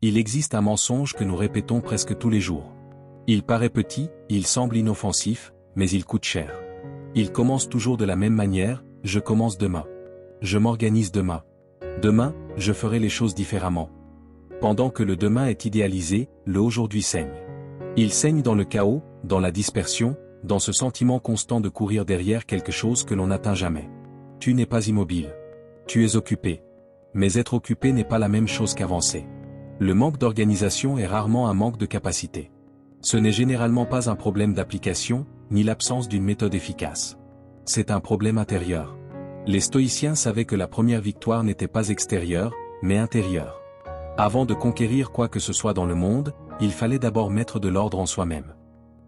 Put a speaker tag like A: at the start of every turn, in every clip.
A: Il existe un mensonge que nous répétons presque tous les jours. Il paraît petit, il semble inoffensif, mais il coûte cher. Il commence toujours de la même manière, je commence demain. Je m'organise demain. Demain, je ferai les choses différemment. Pendant que le demain est idéalisé, le aujourd'hui saigne. Il saigne dans le chaos, dans la dispersion, dans ce sentiment constant de courir derrière quelque chose que l'on n'atteint jamais. Tu n'es pas immobile. Tu es occupé. Mais être occupé n'est pas la même chose qu'avancer. Le manque d'organisation est rarement un manque de capacité. Ce n'est généralement pas un problème d'application, ni l'absence d'une méthode efficace. C'est un problème intérieur. Les stoïciens savaient que la première victoire n'était pas extérieure, mais intérieure. Avant de conquérir quoi que ce soit dans le monde, il fallait d'abord mettre de l'ordre en soi-même.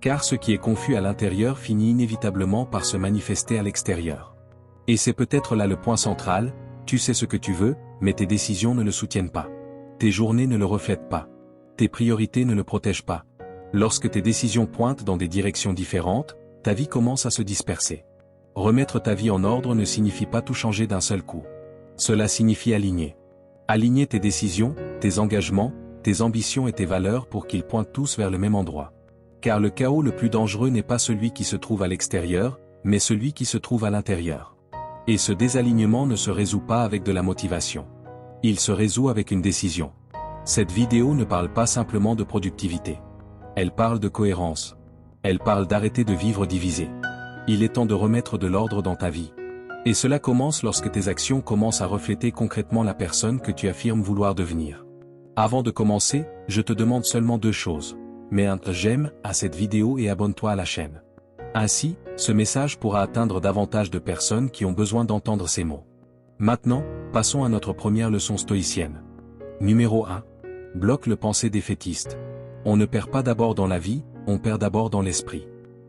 A: Car ce qui est confus à l'intérieur finit inévitablement par se manifester à l'extérieur. Et c'est peut-être là le point central, tu sais ce que tu veux, mais tes décisions ne le soutiennent pas. Tes journées ne le reflètent pas. Tes priorités ne le protègent pas. Lorsque tes décisions pointent dans des directions différentes, ta vie commence à se disperser. Remettre ta vie en ordre ne signifie pas tout changer d'un seul coup. Cela signifie aligner. Aligner tes décisions, tes engagements, tes ambitions et tes valeurs pour qu'ils pointent tous vers le même endroit. Car le chaos le plus dangereux n'est pas celui qui se trouve à l'extérieur, mais celui qui se trouve à l'intérieur. Et ce désalignement ne se résout pas avec de la motivation. Il se résout avec une décision. Cette vidéo ne parle pas simplement de productivité. Elle parle de cohérence. Elle parle d'arrêter de vivre divisé. Il est temps de remettre de l'ordre dans ta vie. Et cela commence lorsque tes actions commencent à refléter concrètement la personne que tu affirmes vouloir devenir. Avant de commencer, je te demande seulement 2 choses. Mets un j'aime à cette vidéo et abonne-toi à la chaîne. Ainsi, ce message pourra atteindre davantage de personnes qui ont besoin d'entendre ces mots. Maintenant, passons à notre première leçon stoïcienne. Numéro 1. Bloque le pensée défaitiste. On ne perd pas d'abord dans la vie, on perd d'abord dans l'esprit.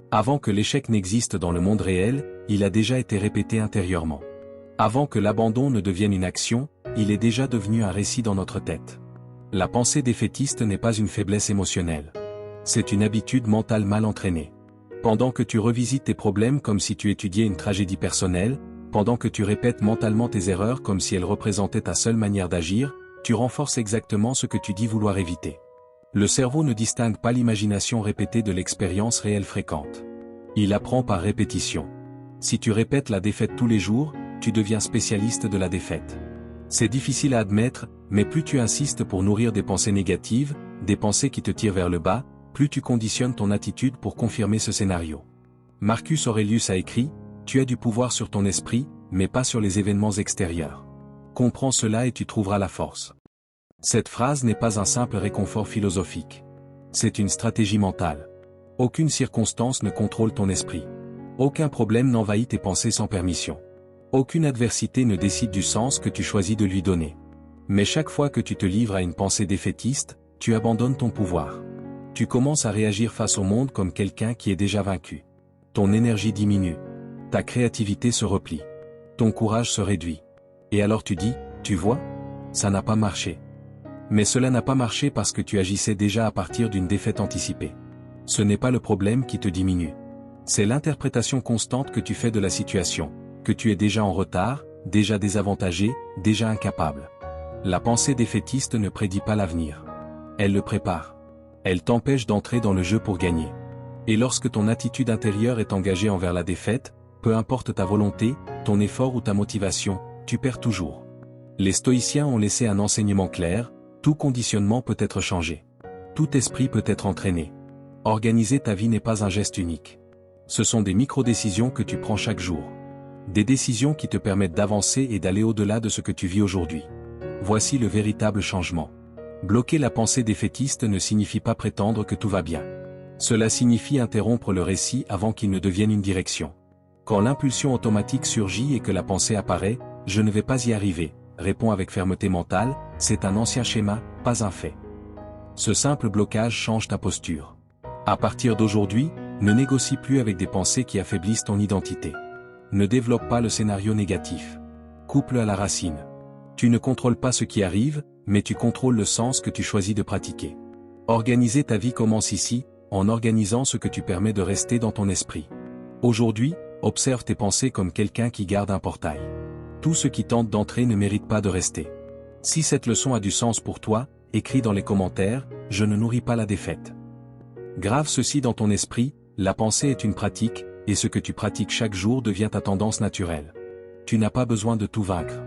A: Avant que l'échec n'existe dans le monde réel, il a déjà été répété intérieurement. Avant que l'abandon ne devienne une action, il est déjà devenu un récit dans notre tête. La pensée défaitiste n'est pas une faiblesse émotionnelle. C'est une habitude mentale mal entraînée. Pendant que tu revisites tes problèmes comme si tu étudiais une tragédie personnelle, pendant que tu répètes mentalement tes erreurs comme si elles représentaient ta seule manière d'agir, tu renforces exactement ce que tu dis vouloir éviter. Le cerveau ne distingue pas l'imagination répétée de l'expérience réelle fréquente. Il apprend par répétition. Si tu répètes la défaite tous les jours, tu deviens spécialiste de la défaite. C'est difficile à admettre, mais plus tu insistes pour nourrir des pensées négatives, des pensées qui te tirent vers le bas, plus tu conditionnes ton attitude pour confirmer ce scénario. Marcus Aurelius a écrit « Tu as du pouvoir sur ton esprit, mais pas sur les événements extérieurs. Comprends cela et tu trouveras la force. » Cette phrase n'est pas un simple réconfort philosophique. C'est une stratégie mentale. Aucune circonstance ne contrôle ton esprit. Aucun problème n'envahit tes pensées sans permission. Aucune adversité ne décide du sens que tu choisis de lui donner. Mais chaque fois que tu te livres à une pensée défaitiste, tu abandonnes ton pouvoir. Tu commences à réagir face au monde comme quelqu'un qui est déjà vaincu. Ton énergie diminue. Ta créativité se replie. Ton courage se réduit. Et alors tu dis, tu vois, ça n'a pas marché. Mais cela n'a pas marché parce que tu agissais déjà à partir d'une défaite anticipée. Ce n'est pas le problème qui te diminue. C'est l'interprétation constante que tu fais de la situation, que tu es déjà en retard, déjà désavantagé, déjà incapable. La pensée défaitiste ne prédit pas l'avenir. Elle le prépare. Elle t'empêche d'entrer dans le jeu pour gagner. Et lorsque ton attitude intérieure est engagée envers la défaite, peu importe ta volonté, ton effort ou ta motivation, tu perds toujours. Les stoïciens ont laissé un enseignement clair, tout conditionnement peut être changé. Tout esprit peut être entraîné. Organiser ta vie n'est pas un geste unique. Ce sont des micro-décisions que tu prends chaque jour. Des décisions qui te permettent d'avancer et d'aller au-delà de ce que tu vis aujourd'hui. Voici le véritable changement. Bloquer la pensée défaitiste ne signifie pas prétendre que tout va bien. Cela signifie interrompre le récit avant qu'il ne devienne une direction. Quand l'impulsion automatique surgit et que la pensée apparaît, « je ne vais pas y arriver », répond avec fermeté mentale, c'est un ancien schéma, pas un fait. Ce simple blocage change ta posture. À partir d'aujourd'hui, ne négocie plus avec des pensées qui affaiblissent ton identité. Ne développe pas le scénario négatif. Coupe-le à la racine. Tu ne contrôles pas ce qui arrive, mais tu contrôles le sens que tu choisis de pratiquer. Organiser ta vie commence ici, en organisant ce que tu permets de rester dans ton esprit. Aujourd'hui, observe tes pensées comme quelqu'un qui garde un portail. Tout ce qui tente d'entrer ne mérite pas de rester. Si cette leçon a du sens pour toi, écris dans les commentaires, je ne nourris pas la défaite. Grave ceci dans ton esprit, la pensée est une pratique, et ce que tu pratiques chaque jour devient ta tendance naturelle. Tu n'as pas besoin de tout vaincre.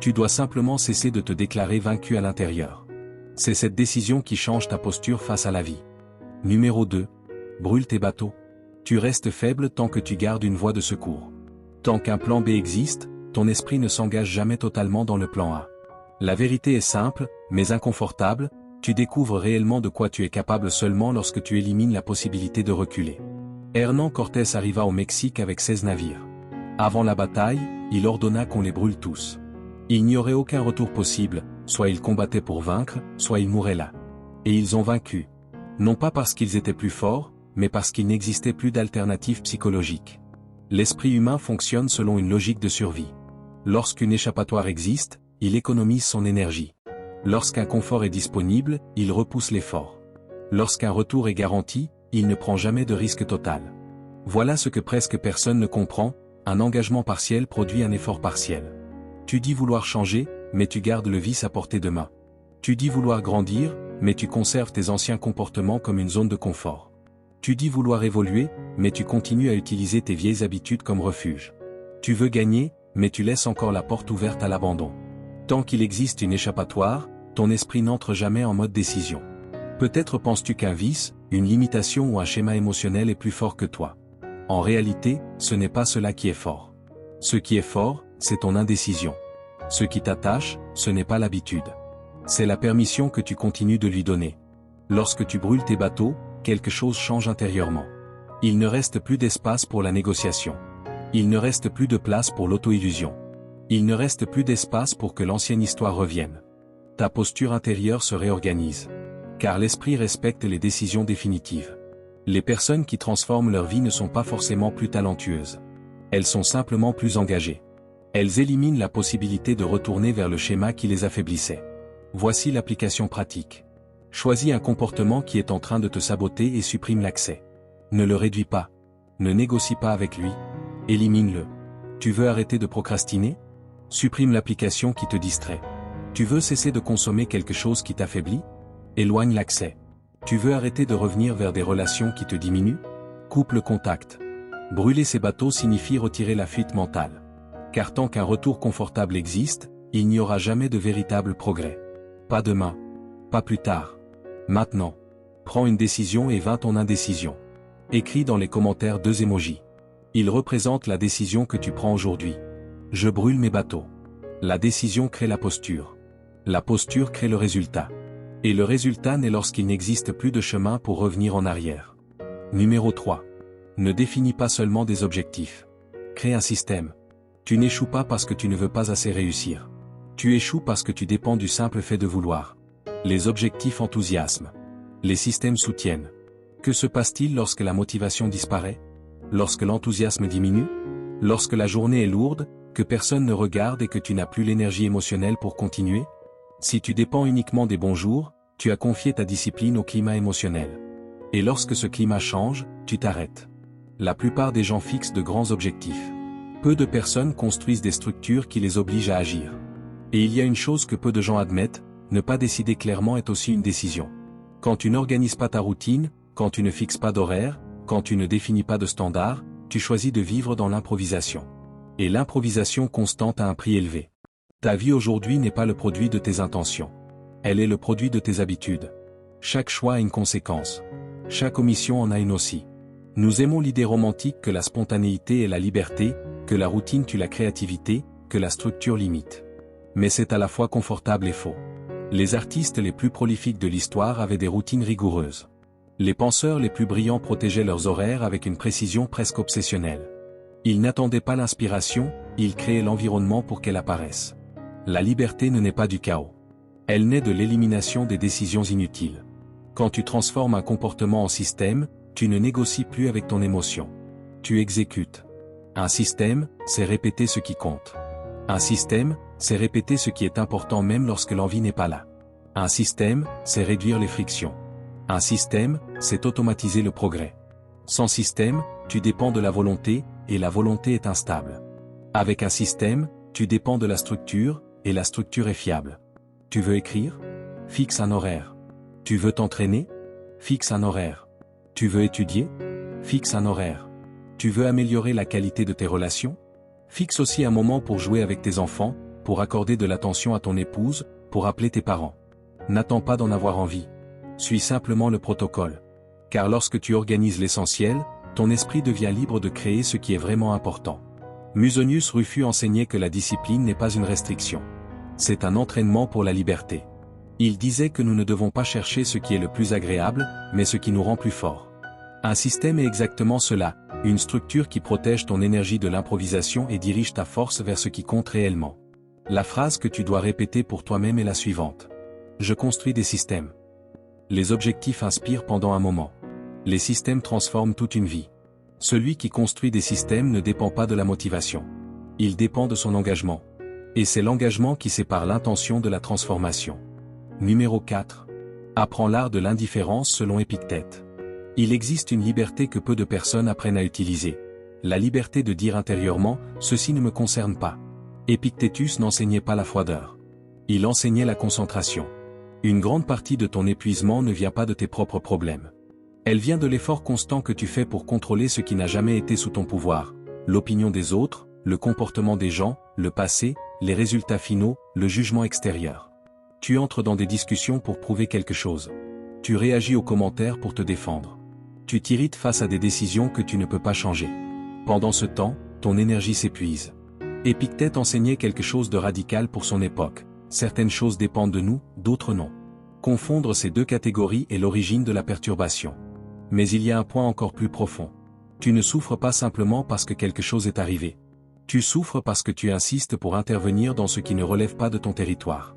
A: Tu dois simplement cesser de te déclarer vaincu à l'intérieur. C'est cette décision qui change ta posture face à la vie. Numéro 2. Brûle tes bateaux. Tu restes faible tant que tu gardes une voie de secours. Tant qu'un plan B existe, ton esprit ne s'engage jamais totalement dans le plan A. La vérité est simple, mais inconfortable, tu découvres réellement de quoi tu es capable seulement lorsque tu élimines la possibilité de reculer. Hernán Cortés arriva au Mexique avec 16 navires. Avant la bataille, il ordonna qu'on les brûle tous. Il n'y aurait aucun retour possible, soit ils combattaient pour vaincre, soit ils mouraient là. Et ils ont vaincu. Non pas parce qu'ils étaient plus forts, mais parce qu'il n'existait plus d'alternative psychologique. L'esprit humain fonctionne selon une logique de survie. Lorsqu'une échappatoire existe, il économise son énergie. Lorsqu'un confort est disponible, il repousse l'effort. Lorsqu'un retour est garanti, il ne prend jamais de risque total. Voilà ce que presque personne ne comprend, un engagement partiel produit un effort partiel. Tu dis vouloir changer, mais tu gardes le vice à portée de main. Tu dis vouloir grandir, mais tu conserves tes anciens comportements comme une zone de confort. Tu dis vouloir évoluer, mais tu continues à utiliser tes vieilles habitudes comme refuge. Tu veux gagner, mais tu laisses encore la porte ouverte à l'abandon. Tant qu'il existe une échappatoire, ton esprit n'entre jamais en mode décision. Peut-être penses-tu qu'un vice, une limitation ou un schéma émotionnel est plus fort que toi. En réalité, ce n'est pas cela qui est fort. Ce qui est fort, c'est ton indécision. Ce qui t'attache, ce n'est pas l'habitude. C'est la permission que tu continues de lui donner. Lorsque tu brûles tes bateaux, quelque chose change intérieurement. Il ne reste plus d'espace pour la négociation. Il ne reste plus de place pour l'auto-illusion. Il ne reste plus d'espace pour que l'ancienne histoire revienne. Ta posture intérieure se réorganise. Car l'esprit respecte les décisions définitives. Les personnes qui transforment leur vie ne sont pas forcément plus talentueuses. Elles sont simplement plus engagées. Elles éliminent la possibilité de retourner vers le schéma qui les affaiblissait. Voici l'application pratique. Choisis un comportement qui est en train de te saboter et supprime l'accès. Ne le réduis pas. Ne négocie pas avec lui. Élimine-le. Tu veux arrêter de procrastiner? Supprime l'application qui te distrait. Tu veux cesser de consommer quelque chose qui t'affaiblit? Éloigne l'accès. Tu veux arrêter de revenir vers des relations qui te diminuent? Coupe le contact. Brûler ces bateaux signifie retirer la fuite mentale. Car tant qu'un retour confortable existe, il n'y aura jamais de véritable progrès. Pas demain. Pas plus tard. Maintenant. Prends une décision et vainc ton indécision. Écris dans les commentaires 2 émojis. Ils représentent la décision que tu prends aujourd'hui. Je brûle mes bateaux. La décision crée la posture. La posture crée le résultat. Et le résultat naît lorsqu'il n'existe plus de chemin pour revenir en arrière. Numéro 3. Ne définis pas seulement des objectifs. Crée un système. Tu n'échoues pas parce que tu ne veux pas assez réussir. Tu échoues parce que tu dépends du simple fait de vouloir. Les objectifs enthousiasment. Les systèmes soutiennent. Que se passe-t-il lorsque la motivation disparaît? Lorsque l'enthousiasme diminue? Lorsque la journée est lourde, que personne ne regarde et que tu n'as plus l'énergie émotionnelle pour continuer? Si tu dépends uniquement des bons jours, tu as confié ta discipline au climat émotionnel. Et lorsque ce climat change, tu t'arrêtes. La plupart des gens fixent de grands objectifs. Peu de personnes construisent des structures qui les obligent à agir. Et il y a une chose que peu de gens admettent, ne pas décider clairement est aussi une décision. Quand tu n'organises pas ta routine, quand tu ne fixes pas d'horaire, quand tu ne définis pas de standard, tu choisis de vivre dans l'improvisation. Et l'improvisation constante a un prix élevé. Ta vie aujourd'hui n'est pas le produit de tes intentions. Elle est le produit de tes habitudes. Chaque choix a une conséquence. Chaque omission en a une aussi. Nous aimons l'idée romantique que la spontanéité est la liberté, que la routine tue la créativité, que la structure limite. Mais c'est à la fois confortable et faux. Les artistes les plus prolifiques de l'histoire avaient des routines rigoureuses. Les penseurs les plus brillants protégeaient leurs horaires avec une précision presque obsessionnelle. Ils n'attendaient pas l'inspiration, ils créaient l'environnement pour qu'elle apparaisse. La liberté ne naît pas du chaos. Elle naît de l'élimination des décisions inutiles. Quand tu transformes un comportement en système, tu ne négocies plus avec ton émotion. Tu exécutes. Un système, c'est répéter ce qui compte. Un système, c'est répéter ce qui est important même lorsque l'envie n'est pas là. Un système, c'est réduire les frictions. Un système, c'est automatiser le progrès. Sans système, tu dépends de la volonté, et la volonté est instable. Avec un système, tu dépends de la structure, et la structure est fiable. Tu veux écrire? Fixe un horaire. Tu veux t'entraîner? Fixe un horaire. Tu veux étudier? Fixe un horaire. Tu veux améliorer la qualité de tes relations? Fixe aussi un moment pour jouer avec tes enfants, pour accorder de l'attention à ton épouse, pour appeler tes parents. N'attends pas d'en avoir envie. Suis simplement le protocole. Car lorsque tu organises l'essentiel, ton esprit devient libre de créer ce qui est vraiment important. Musonius Rufus enseignait que la discipline n'est pas une restriction. C'est un entraînement pour la liberté. Il disait que nous ne devons pas chercher ce qui est le plus agréable, mais ce qui nous rend plus forts. Un système est exactement cela, une structure qui protège ton énergie de l'improvisation et dirige ta force vers ce qui compte réellement. La phrase que tu dois répéter pour toi-même est la suivante. Je construis des systèmes. Les objectifs inspirent pendant un moment. Les systèmes transforment toute une vie. Celui qui construit des systèmes ne dépend pas de la motivation. Il dépend de son engagement. Et c'est l'engagement qui sépare l'intention de la transformation. Numéro 4. Apprends l'art de l'indifférence selon Épictète. Il existe une liberté que peu de personnes apprennent à utiliser. La liberté de dire intérieurement « ceci ne me concerne pas ». Épictétus n'enseignait pas la froideur. Il enseignait la concentration. Une grande partie de ton épuisement ne vient pas de tes propres problèmes. Elle vient de l'effort constant que tu fais pour contrôler ce qui n'a jamais été sous ton pouvoir, l'opinion des autres, le comportement des gens, le passé, les résultats finaux, le jugement extérieur. Tu entres dans des discussions pour prouver quelque chose. Tu réagis aux commentaires pour te défendre. Tu t'irrites face à des décisions que tu ne peux pas changer. Pendant ce temps, ton énergie s'épuise. Épictète enseignait quelque chose de radical pour son époque. Certaines choses dépendent de nous, d'autres non. Confondre ces deux catégories est l'origine de la perturbation. Mais il y a un point encore plus profond. Tu ne souffres pas simplement parce que quelque chose est arrivé. Tu souffres parce que tu insistes pour intervenir dans ce qui ne relève pas de ton territoire.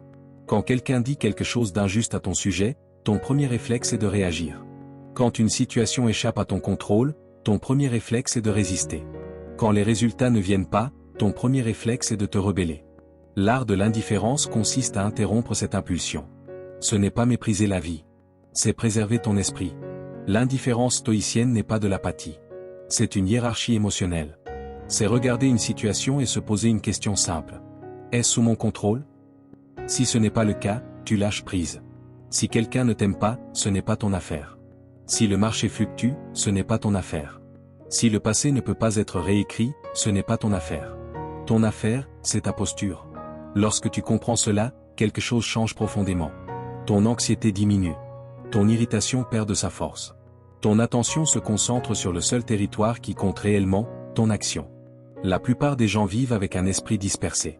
A: Quand quelqu'un dit quelque chose d'injuste à ton sujet, ton premier réflexe est de réagir. Quand une situation échappe à ton contrôle, ton premier réflexe est de résister. Quand les résultats ne viennent pas, ton premier réflexe est de te rebeller. L'art de l'indifférence consiste à interrompre cette impulsion. Ce n'est pas mépriser la vie. C'est préserver ton esprit. L'indifférence stoïcienne n'est pas de l'apathie. C'est une hiérarchie émotionnelle. C'est regarder une situation et se poser une question simple. Est-ce sous mon contrôle? Si ce n'est pas le cas, tu lâches prise. Si quelqu'un ne t'aime pas, ce n'est pas ton affaire. Si le marché fluctue, ce n'est pas ton affaire. Si le passé ne peut pas être réécrit, ce n'est pas ton affaire. Ton affaire, c'est ta posture. Lorsque tu comprends cela, quelque chose change profondément. Ton anxiété diminue. Ton irritation perd de sa force. Ton attention se concentre sur le seul territoire qui compte réellement, ton action. La plupart des gens vivent avec un esprit dispersé.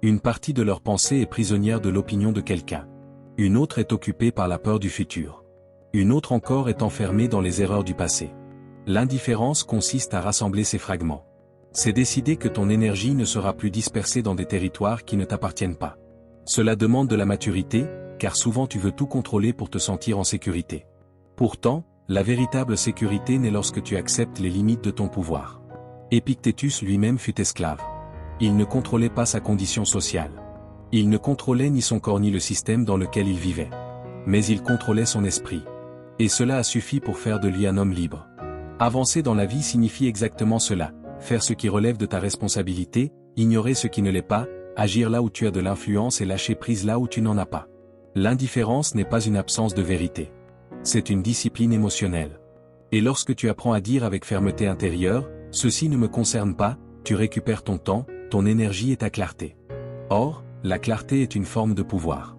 A: Une partie de leur pensée est prisonnière de l'opinion de quelqu'un. Une autre est occupée par la peur du futur. Une autre encore est enfermée dans les erreurs du passé. L'indifférence consiste à rassembler ces fragments. C'est décider que ton énergie ne sera plus dispersée dans des territoires qui ne t'appartiennent pas. Cela demande de la maturité, car souvent tu veux tout contrôler pour te sentir en sécurité. Pourtant, la véritable sécurité naît lorsque tu acceptes les limites de ton pouvoir. Épictétus lui-même fut esclave. Il ne contrôlait pas sa condition sociale. Il ne contrôlait ni son corps ni le système dans lequel il vivait. Mais il contrôlait son esprit. Et cela a suffi pour faire de lui un homme libre. Avancer dans la vie signifie exactement cela, faire ce qui relève de ta responsabilité, ignorer ce qui ne l'est pas, agir là où tu as de l'influence et lâcher prise là où tu n'en as pas. L'indifférence n'est pas une absence de vérité. C'est une discipline émotionnelle. Et lorsque tu apprends à dire avec fermeté intérieure, « Ceci ne me concerne pas », tu récupères ton temps, ton énergie et ta clarté. Or, la clarté est une forme de pouvoir.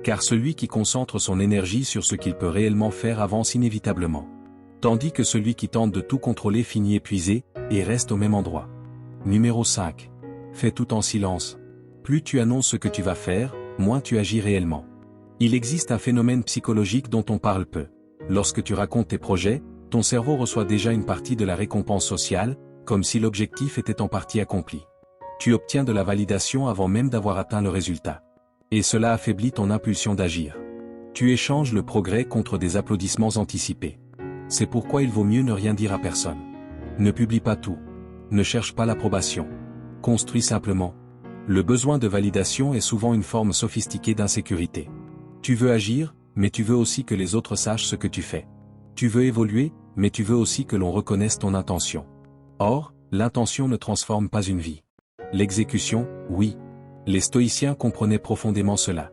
A: Car celui qui concentre son énergie sur ce qu'il peut réellement faire avance inévitablement. Tandis que celui qui tente de tout contrôler finit épuisé, et reste au même endroit. Numéro 5. Fais tout en silence. Plus tu annonces ce que tu vas faire, moins tu agis réellement. Il existe un phénomène psychologique dont on parle peu. Lorsque tu racontes tes projets, ton cerveau reçoit déjà une partie de la récompense sociale, comme si l'objectif était en partie accompli. Tu obtiens de la validation avant même d'avoir atteint le résultat. Et cela affaiblit ton impulsion d'agir. Tu échanges le progrès contre des applaudissements anticipés. C'est pourquoi il vaut mieux ne rien dire à personne. Ne publie pas tout. Ne cherche pas l'approbation. Construis simplement. Le besoin de validation est souvent une forme sophistiquée d'insécurité. Tu veux agir, mais tu veux aussi que les autres sachent ce que tu fais. Tu veux évoluer, mais tu veux aussi que l'on reconnaisse ton intention. Or, l'intention ne transforme pas une vie. L'exécution, oui. Les stoïciens comprenaient profondément cela.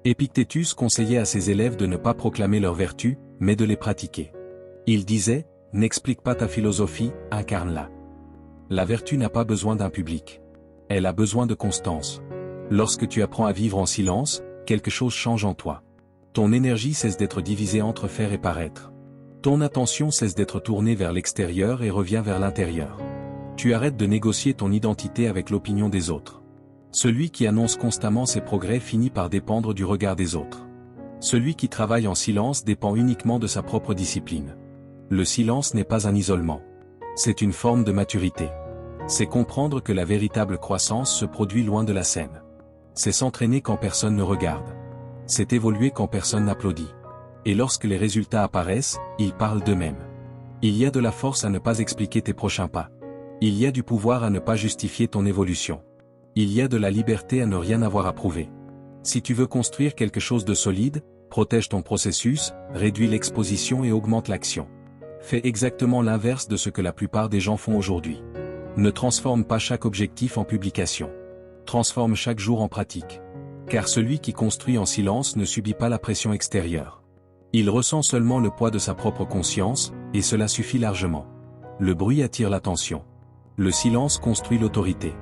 A: Épictétus conseillait à ses élèves de ne pas proclamer leurs vertus, mais de les pratiquer. Il disait, n'explique pas ta philosophie, incarne-la. La vertu n'a pas besoin d'un public. Elle a besoin de constance. Lorsque tu apprends à vivre en silence, quelque chose change en toi. Ton énergie cesse d'être divisée entre faire et paraître. Ton attention cesse d'être tournée vers l'extérieur et revient vers l'intérieur. Tu arrêtes de négocier ton identité avec l'opinion des autres. Celui qui annonce constamment ses progrès finit par dépendre du regard des autres. Celui qui travaille en silence dépend uniquement de sa propre discipline. Le silence n'est pas un isolement. C'est une forme de maturité. C'est comprendre que la véritable croissance se produit loin de la scène. C'est s'entraîner quand personne ne regarde. C'est évoluer quand personne n'applaudit. Et lorsque les résultats apparaissent, ils parlent d'eux-mêmes. Il y a de la force à ne pas expliquer tes prochains pas. Il y a du pouvoir à ne pas justifier ton évolution. Il y a de la liberté à ne rien avoir à prouver. Si tu veux construire quelque chose de solide, protège ton processus, réduis l'exposition et augmente l'action. Fais exactement l'inverse de ce que la plupart des gens font aujourd'hui. Ne transforme pas chaque objectif en publication. Transforme chaque jour en pratique. Car celui qui construit en silence ne subit pas la pression extérieure. Il ressent seulement le poids de sa propre conscience, et cela suffit largement. Le bruit attire l'attention. Le silence construit l'autorité.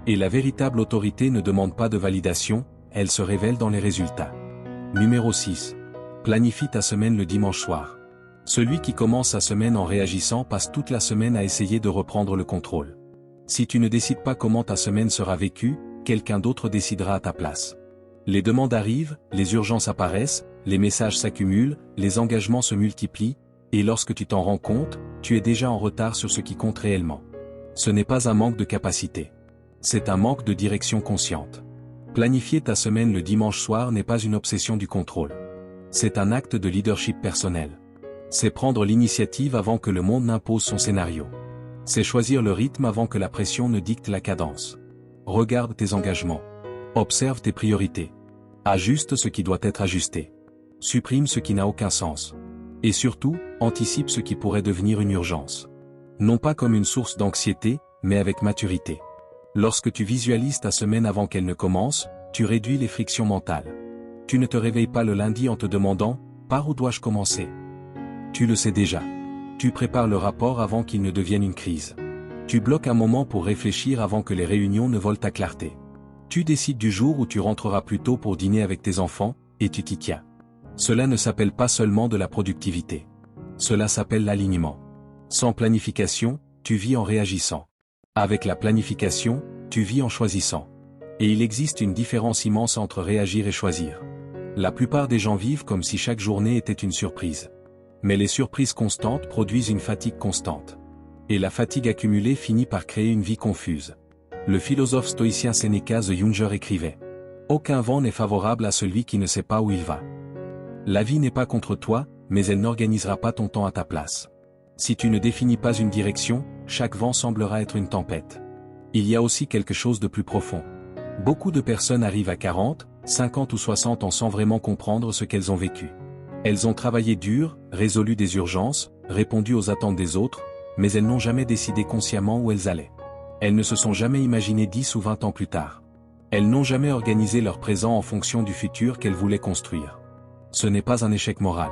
A: Et la véritable autorité ne demande pas de validation, elle se révèle dans les résultats. Numéro 6. Planifie ta semaine le dimanche soir. Celui qui commence sa semaine en réagissant passe toute la semaine à essayer de reprendre le contrôle. Si tu ne décides pas comment ta semaine sera vécue, quelqu'un d'autre décidera à ta place. Les demandes arrivent, les urgences apparaissent, les messages s'accumulent, les engagements se multiplient, et lorsque tu t'en rends compte, tu es déjà en retard sur ce qui compte réellement. Ce n'est pas un manque de capacité. C'est un manque de direction consciente. Planifier ta semaine le dimanche soir n'est pas une obsession du contrôle. C'est un acte de leadership personnel. C'est prendre l'initiative avant que le monde n'impose son scénario. C'est choisir le rythme avant que la pression ne dicte la cadence. Regarde tes engagements. Observe tes priorités. Ajuste ce qui doit être ajusté. Supprime ce qui n'a aucun sens. Et surtout, anticipe ce qui pourrait devenir une urgence. Non pas comme une source d'anxiété, mais avec maturité. Lorsque tu visualises ta semaine avant qu'elle ne commence, tu réduis les frictions mentales. Tu ne te réveilles pas le lundi en te demandant « par où dois-je commencer ?» Tu le sais déjà. Tu prépares le rapport avant qu'il ne devienne une crise. Tu bloques un moment pour réfléchir avant que les réunions ne volent ta clarté. Tu décides du jour où tu rentreras plus tôt pour dîner avec tes enfants, et tu t'y tiens. Cela ne s'appelle pas seulement de la productivité. Cela s'appelle l'alignement. Sans planification, tu vis en réagissant. Avec la planification, tu vis en choisissant. Et il existe une différence immense entre réagir et choisir. La plupart des gens vivent comme si chaque journée était une surprise. Mais les surprises constantes produisent une fatigue constante. Et la fatigue accumulée finit par créer une vie confuse. Le philosophe stoïcien Sénéca the Younger écrivait « Aucun vent n'est favorable à celui qui ne sait pas où il va. » La vie n'est pas contre toi, mais elle n'organisera pas ton temps à ta place. Si tu ne définis pas une direction, chaque vent semblera être une tempête. Il y a aussi quelque chose de plus profond. Beaucoup de personnes arrivent à 40, 50 ou 60 ans sans vraiment comprendre ce qu'elles ont vécu. Elles ont travaillé dur, résolu des urgences, répondu aux attentes des autres, mais elles n'ont jamais décidé consciemment où elles allaient. Elles ne se sont jamais imaginées 10 ou 20 ans plus tard. Elles n'ont jamais organisé leur présent en fonction du futur qu'elles voulaient construire. Ce n'est pas un échec moral.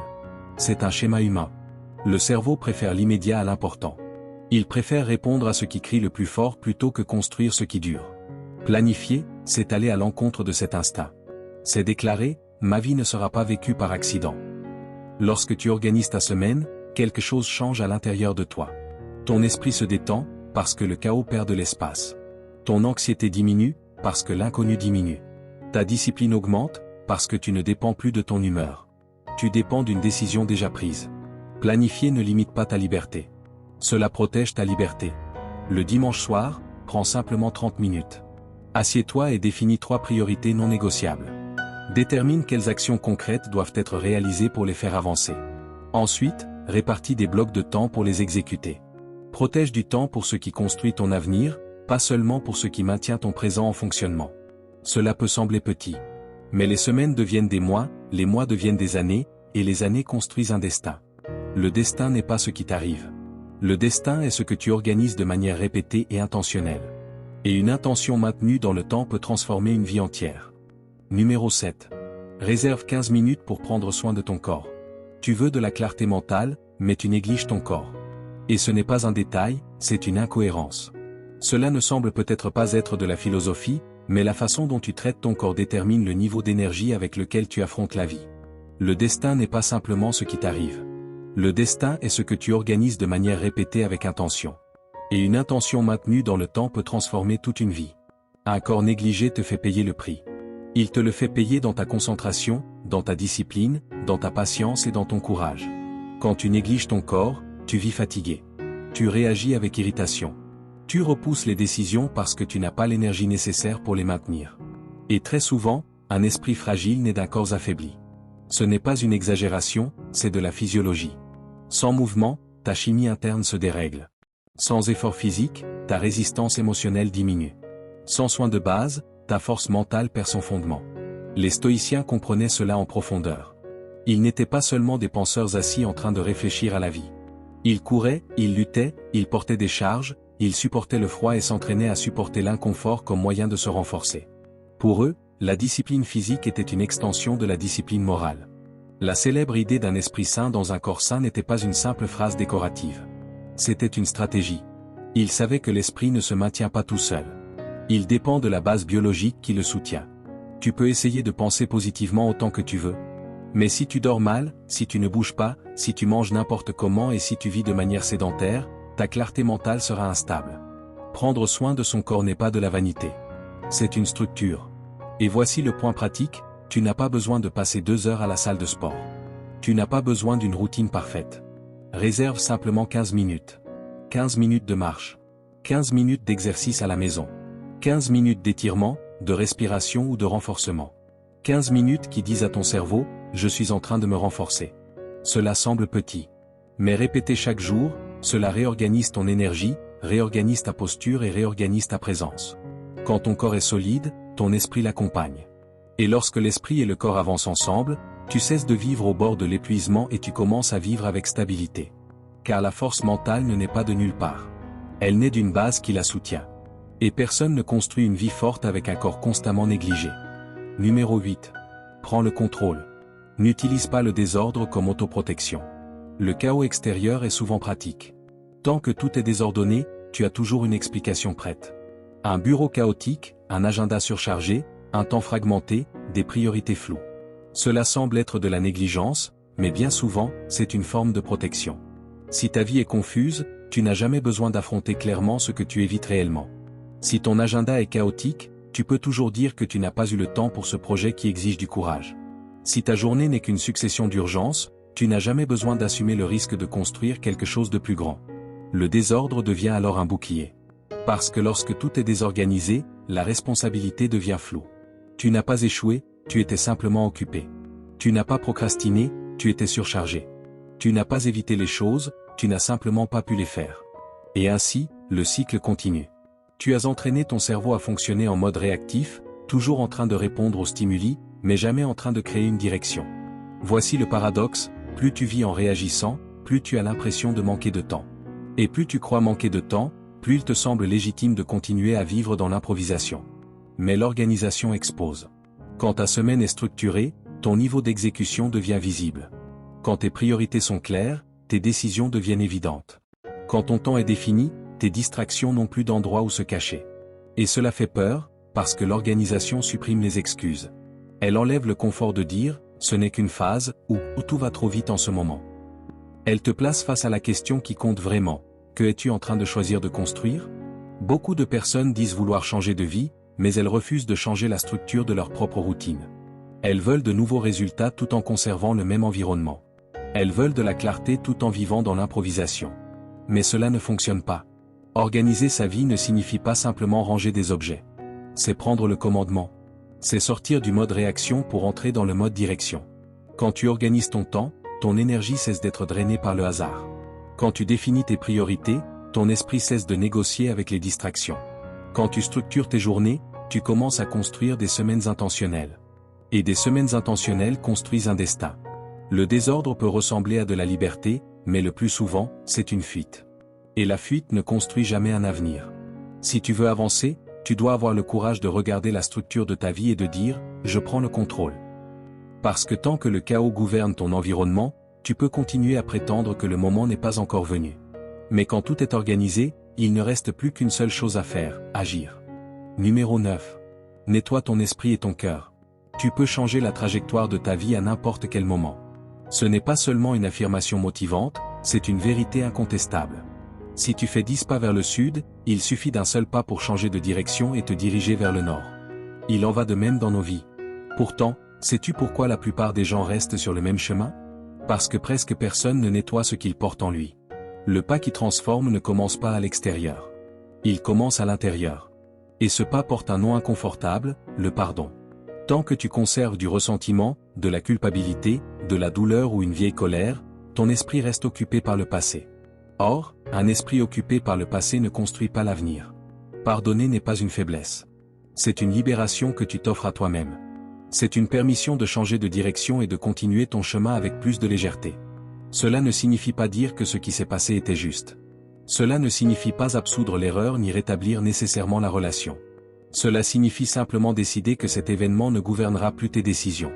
A: C'est un schéma humain. Le cerveau préfère l'immédiat à l'important. Il préfère répondre à ce qui crie le plus fort plutôt que construire ce qui dure. Planifier, c'est aller à l'encontre de cet instinct. C'est déclarer, ma vie ne sera pas vécue par accident. Lorsque tu organises ta semaine, quelque chose change à l'intérieur de toi. Ton esprit se détend, parce que le chaos perd de l'espace. Ton anxiété diminue, parce que l'inconnu diminue. Ta discipline augmente, parce que tu ne dépends plus de ton humeur. Tu dépends d'une décision déjà prise. Planifier ne limite pas ta liberté. Cela protège ta liberté. Le dimanche soir, prends simplement 30 minutes. Assieds-toi et définis 3 priorités non négociables. Détermine quelles actions concrètes doivent être réalisées pour les faire avancer. Ensuite, répartis des blocs de temps pour les exécuter. Protège du temps pour ce qui construit ton avenir, pas seulement pour ce qui maintient ton présent en fonctionnement. Cela peut sembler petit. Mais les semaines deviennent des mois, les mois deviennent des années, et les années construisent un destin. Le destin n'est pas ce qui t'arrive. Le destin est ce que tu organises de manière répétée et intentionnelle. Et une intention maintenue dans le temps peut transformer une vie entière. Numéro 7. Réserve 15 minutes pour prendre soin de ton corps. Tu veux de la clarté mentale, mais tu négliges ton corps. Et ce n'est pas un détail, c'est une incohérence. Cela ne semble peut-être pas être de la philosophie, mais la façon dont tu traites ton corps détermine le niveau d'énergie avec lequel tu affrontes la vie. Le destin n'est pas simplement ce qui t'arrive. Le destin est ce que tu organises de manière répétée avec intention. Et une intention maintenue dans le temps peut transformer toute une vie. Un corps négligé te fait payer le prix. Il te le fait payer dans ta concentration, dans ta discipline, dans ta patience et dans ton courage. Quand tu négliges ton corps, tu vis fatigué. Tu réagis avec irritation. Tu repousses les décisions parce que tu n'as pas l'énergie nécessaire pour les maintenir. Et très souvent, un esprit fragile naît d'un corps affaibli. Ce n'est pas une exagération, c'est de la physiologie. Sans mouvement, ta chimie interne se dérègle. Sans effort physique, ta résistance émotionnelle diminue. Sans soin de base, ta force mentale perd son fondement. Les stoïciens comprenaient cela en profondeur. Ils n'étaient pas seulement des penseurs assis en train de réfléchir à la vie. Ils couraient, ils luttaient, ils portaient des charges, ils supportaient le froid et s'entraînaient à supporter l'inconfort comme moyen de se renforcer. Pour eux, la discipline physique était une extension de la discipline morale. La célèbre idée d'un esprit sain dans un corps sain n'était pas une simple phrase décorative. C'était une stratégie. Ils savaient que l'esprit ne se maintient pas tout seul. Il dépend de la base biologique qui le soutient. Tu peux essayer de penser positivement autant que tu veux. Mais si tu dors mal, si tu ne bouges pas, si tu manges n'importe comment et si tu vis de manière sédentaire, ta clarté mentale sera instable. Prendre soin de son corps n'est pas de la vanité. C'est une structure. Et voici le point pratique, tu n'as pas besoin de passer 2 heures à la salle de sport. Tu n'as pas besoin d'une routine parfaite. Réserve simplement 15 minutes. 15 minutes de marche. 15 minutes d'exercice à la maison. 15 minutes d'étirement, de respiration ou de renforcement. 15 minutes qui disent à ton cerveau, je suis en train de me renforcer. Cela semble petit. Mais répéter chaque jour, cela réorganise ton énergie, réorganise ta posture et réorganise ta présence. Quand ton corps est solide, ton esprit l'accompagne. Et lorsque l'esprit et le corps avancent ensemble, tu cesses de vivre au bord de l'épuisement et tu commences à vivre avec stabilité. Car la force mentale ne naît pas de nulle part. Elle naît d'une base qui la soutient. Et personne ne construit une vie forte avec un corps constamment négligé. Numéro 8. Prends le contrôle. N'utilise pas le désordre comme autoprotection. Le chaos extérieur est souvent pratique. Tant que tout est désordonné, tu as toujours une explication prête. Un bureau chaotique, un agenda surchargé, un temps fragmenté, des priorités floues. Cela semble être de la négligence, mais bien souvent, c'est une forme de protection. Si ta vie est confuse, tu n'as jamais besoin d'affronter clairement ce que tu évites réellement. Si ton agenda est chaotique, tu peux toujours dire que tu n'as pas eu le temps pour ce projet qui exige du courage. Si ta journée n'est qu'une succession d'urgences, tu n'as jamais besoin d'assumer le risque de construire quelque chose de plus grand. Le désordre devient alors un bouclier. Parce que lorsque tout est désorganisé, la responsabilité devient floue. Tu n'as pas échoué, tu étais simplement occupé. Tu n'as pas procrastiné, tu étais surchargé. Tu n'as pas évité les choses, tu n'as simplement pas pu les faire. Et ainsi, le cycle continue. Tu as entraîné ton cerveau à fonctionner en mode réactif, toujours en train de répondre aux stimuli, mais jamais en train de créer une direction. Voici le paradoxe, plus tu vis en réagissant, plus tu as l'impression de manquer de temps. Et plus tu crois manquer de temps, plus il te semble légitime de continuer à vivre dans l'improvisation. Mais l'organisation expose. Quand ta semaine est structurée, ton niveau d'exécution devient visible. Quand tes priorités sont claires, tes décisions deviennent évidentes. Quand ton temps est défini, tes distractions n'ont plus d'endroit où se cacher. Et cela fait peur, parce que l'organisation supprime les excuses. Elle enlève le confort de dire, ce n'est qu'une phase, ou tout va trop vite en ce moment. Elle te place face à la question qui compte vraiment, que es-tu en train de choisir de construire? Beaucoup de personnes disent vouloir changer de vie, mais elles refusent de changer la structure de leur propre routine. Elles veulent de nouveaux résultats tout en conservant le même environnement. Elles veulent de la clarté tout en vivant dans l'improvisation. Mais cela ne fonctionne pas. Organiser sa vie ne signifie pas simplement ranger des objets. C'est prendre le commandement. C'est sortir du mode réaction pour entrer dans le mode direction. Quand tu organises ton temps, ton énergie cesse d'être drainée par le hasard. Quand tu définis tes priorités, ton esprit cesse de négocier avec les distractions. Quand tu structures tes journées, tu commences à construire des semaines intentionnelles. Et des semaines intentionnelles construisent un destin. Le désordre peut ressembler à de la liberté, mais le plus souvent, c'est une fuite. Et la fuite ne construit jamais un avenir. Si tu veux avancer, tu dois avoir le courage de regarder la structure de ta vie et de dire, je prends le contrôle. Parce que tant que le chaos gouverne ton environnement, tu peux continuer à prétendre que le moment n'est pas encore venu. Mais quand tout est organisé, il ne reste plus qu'une seule chose à faire, agir. Numéro 9. Nettoie ton esprit et ton cœur. Tu peux changer la trajectoire de ta vie à n'importe quel moment. Ce n'est pas seulement une affirmation motivante, c'est une vérité incontestable. Si tu fais 10 pas vers le sud, il suffit d'un seul pas pour changer de direction et te diriger vers le nord. Il en va de même dans nos vies. Pourtant, sais-tu pourquoi la plupart des gens restent sur le même chemin? Parce que presque personne ne nettoie ce qu'il porte en lui. Le pas qui transforme ne commence pas à l'extérieur. Il commence à l'intérieur. Et ce pas porte un nom inconfortable, le pardon. Tant que tu conserves du ressentiment, de la culpabilité, de la douleur ou une vieille colère, ton esprit reste occupé par le passé. Or, un esprit occupé par le passé ne construit pas l'avenir. Pardonner n'est pas une faiblesse. C'est une libération que tu t'offres à toi-même. C'est une permission de changer de direction et de continuer ton chemin avec plus de légèreté. Cela ne signifie pas dire que ce qui s'est passé était juste. Cela ne signifie pas absoudre l'erreur ni rétablir nécessairement la relation. Cela signifie simplement décider que cet événement ne gouvernera plus tes décisions.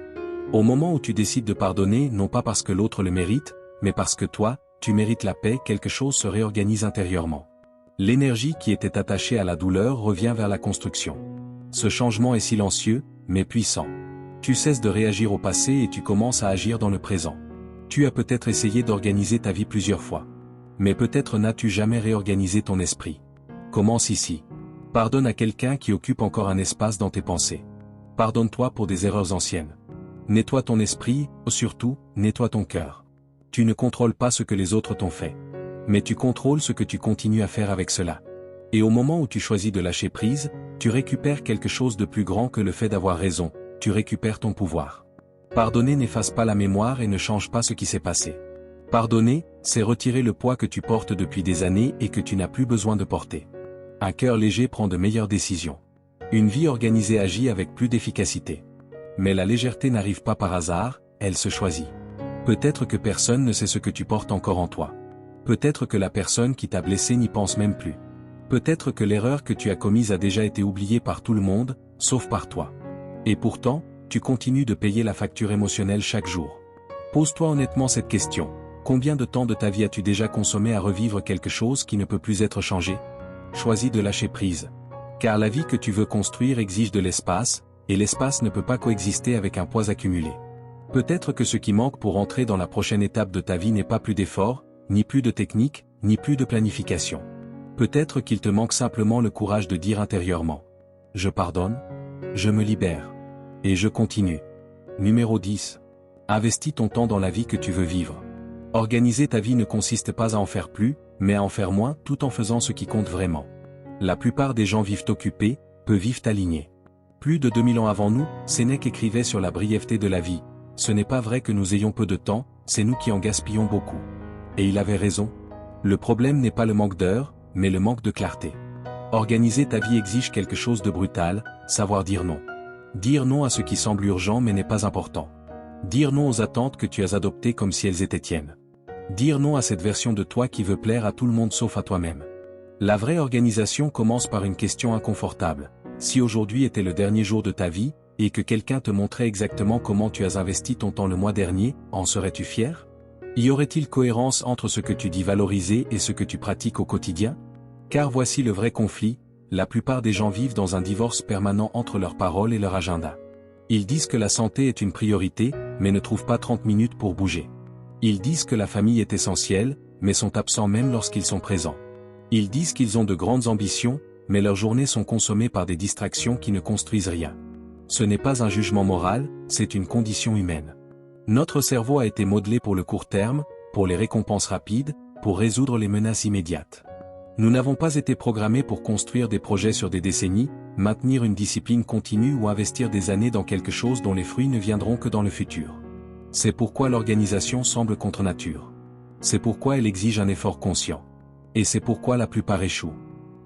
A: Au moment où tu décides de pardonner, non pas parce que l'autre le mérite, mais parce que toi, tu mérites la paix, quelque chose se réorganise intérieurement. L'énergie qui était attachée à la douleur revient vers la construction. Ce changement est silencieux, mais puissant. Tu cesses de réagir au passé et tu commences à agir dans le présent. Tu as peut-être essayé d'organiser ta vie plusieurs fois. Mais peut-être n'as-tu jamais réorganisé ton esprit. Commence ici. Pardonne à quelqu'un qui occupe encore un espace dans tes pensées. Pardonne-toi pour des erreurs anciennes. Nettoie ton esprit, surtout, nettoie ton cœur. Tu ne contrôles pas ce que les autres t'ont fait. Mais tu contrôles ce que tu continues à faire avec cela. Et au moment où tu choisis de lâcher prise, tu récupères quelque chose de plus grand que le fait d'avoir raison, tu récupères ton pouvoir. Pardonner n'efface pas la mémoire et ne change pas ce qui s'est passé. Pardonner, c'est retirer le poids que tu portes depuis des années et que tu n'as plus besoin de porter. Un cœur léger prend de meilleures décisions. Une vie organisée agit avec plus d'efficacité. Mais la légèreté n'arrive pas par hasard, elle se choisit. Peut-être que personne ne sait ce que tu portes encore en toi. Peut-être que la personne qui t'a blessé n'y pense même plus. Peut-être que l'erreur que tu as commise a déjà été oubliée par tout le monde, sauf par toi. Et pourtant, tu continues de payer la facture émotionnelle chaque jour. Pose-toi honnêtement cette question. Combien de temps de ta vie as-tu déjà consommé à revivre quelque chose qui ne peut plus être changé? Choisis de lâcher prise. Car la vie que tu veux construire exige de l'espace, et l'espace ne peut pas coexister avec un poids accumulé. Peut-être que ce qui manque pour entrer dans la prochaine étape de ta vie n'est pas plus d'efforts, ni plus de technique, ni plus de planification. Peut-être qu'il te manque simplement le courage de dire intérieurement. Je pardonne, je me libère. Et je continue. Numéro 10. Investis ton temps dans la vie que tu veux vivre. Organiser ta vie ne consiste pas à en faire plus, mais à en faire moins tout en faisant ce qui compte vraiment. La plupart des gens vivent occupés, peu vivent alignés. Plus de 2000 ans avant nous, Sénèque écrivait sur la brièveté de la vie. Ce n'est pas vrai que nous ayons peu de temps, c'est nous qui en gaspillons beaucoup. Et il avait raison. Le problème n'est pas le manque d'heures, mais le manque de clarté. Organiser ta vie exige quelque chose de brutal, savoir dire non. Dire non à ce qui semble urgent mais n'est pas important. Dire non aux attentes que tu as adoptées comme si elles étaient tiennes. Dire non à cette version de toi qui veut plaire à tout le monde sauf à toi-même. La vraie organisation commence par une question inconfortable. Si aujourd'hui était le dernier jour de ta vie, et que quelqu'un te montrait exactement comment tu as investi ton temps le mois dernier, en serais-tu fier? Y aurait-il cohérence entre ce que tu dis valoriser et ce que tu pratiques au quotidien? Car voici le vrai conflit, la plupart des gens vivent dans un divorce permanent entre leurs paroles et leur agenda. Ils disent que la santé est une priorité, mais ne trouvent pas 30 minutes pour bouger. Ils disent que la famille est essentielle, mais sont absents même lorsqu'ils sont présents. Ils disent qu'ils ont de grandes ambitions, mais leurs journées sont consommées par des distractions qui ne construisent rien. Ce n'est pas un jugement moral, c'est une condition humaine. Notre cerveau a été modelé pour le court terme, pour les récompenses rapides, pour résoudre les menaces immédiates. Nous n'avons pas été programmés pour construire des projets sur des décennies, maintenir une discipline continue ou investir des années dans quelque chose dont les fruits ne viendront que dans le futur. C'est pourquoi l'organisation semble contre nature. C'est pourquoi elle exige un effort conscient. Et c'est pourquoi la plupart échouent.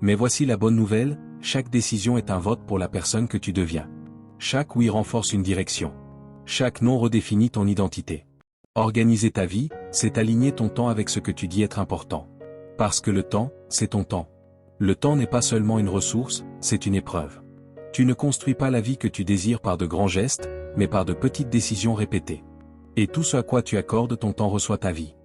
A: Mais voici la bonne nouvelle, chaque décision est un vote pour la personne que tu deviens. Chaque oui renforce une direction. Chaque non redéfinit ton identité. Organiser ta vie, c'est aligner ton temps avec ce que tu dis être important. Parce que le temps, c'est ton temps. Le temps n'est pas seulement une ressource, c'est une épreuve. Tu ne construis pas la vie que tu désires par de grands gestes, mais par de petites décisions répétées. Et tout ce à quoi tu accordes ton temps reçoit ta vie.